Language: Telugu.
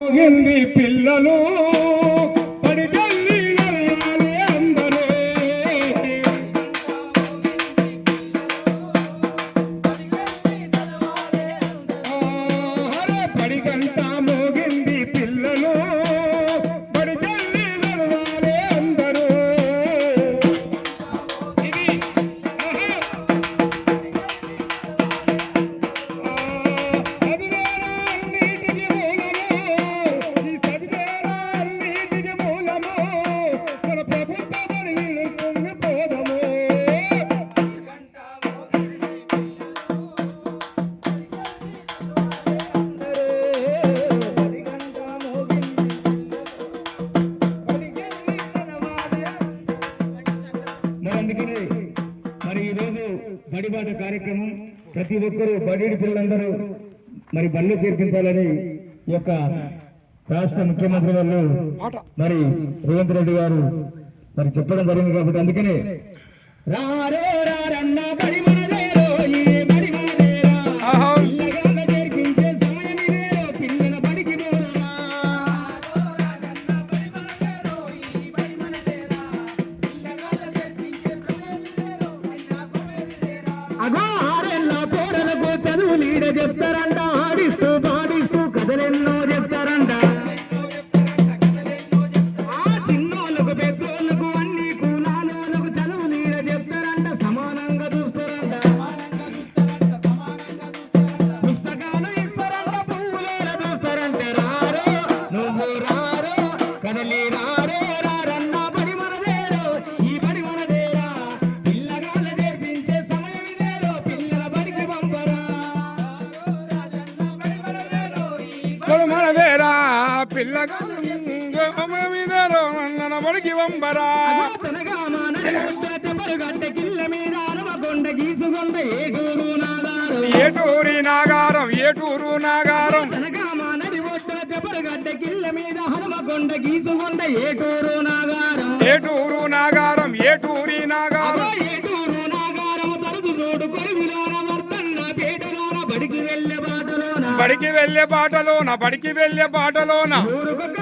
పిల్లలు పడి తల్లి గలవాలి అందరూ పడి గంట మోగింది పిల్లలు పడి తల్లి గలవాలి అందరూ అందుకనే మరి ఈరోజు బడిబాట కార్యక్రమం ప్రతి ఒక్కరూ బడి పిల్లలందరూ మరి బడిలో చేర్పించాలని ఈ యొక్క రాష్ట్ర ముఖ్యమంత్రి వాళ్ళు మరి రేవంత్ రెడ్డి గారు మరి చెప్పడం జరిగింది కాబట్టి అందుకనే రారో రారన్న బడి మనదేరో ఈ బడి మనదేరా పిల్లగాళ్ళ చేర్పించే సమయం ఇదేరో పిల్లల బడికి పోరా అగో ఆరెళ్ళ పోరలకు చదువు లీడ చెప్తారంట ఆడిస్తూ పాడిస్తూ కథలెన్నో చెప్తారంట ఆ చిన్నోళ్ళకు పెద్దోళ్ళకు అన్ని కులాలకు చదువు లీడ చెప్తారంట సమానంగా చూస్తారంట పుస్తకాలు ఇస్తారంట పువ్వులేల చూస్తారంట రారో నువ్వు రారో కదలి రారో రారన్న పడి మనదేరో ఈ పడి మనదేరా పిల్లగాళ్ళ చేర్పించే సమయం ఇదేరో పిల్లల బడికి పంపరా మనదేరా పిల్లగారు బడికి పంపరా గడ్డ కిల్ల మీద అనుమకొండ గీసుకొండ ఏటూరు నాగారం ఏటూరి నాగారం ఏటూరు నాగారం జనగామా నడి ఒడ్డున చెపరగడ్డ కిల్ల మీద హనుమకొండ గీసుకొండ ఏటూరు నాగారం ఏటూరు నాగారం ఏటూరి నాగారం ఏటూరు నాగారం తరచు చూడు కొరివిలోన వర్తన్న పేటలోన బడికి వెళ్ళే బాటలోన బడికి వెళ్ళే బాటలోన బడికి వెళ్ళే బాటలోన ఊరుకొక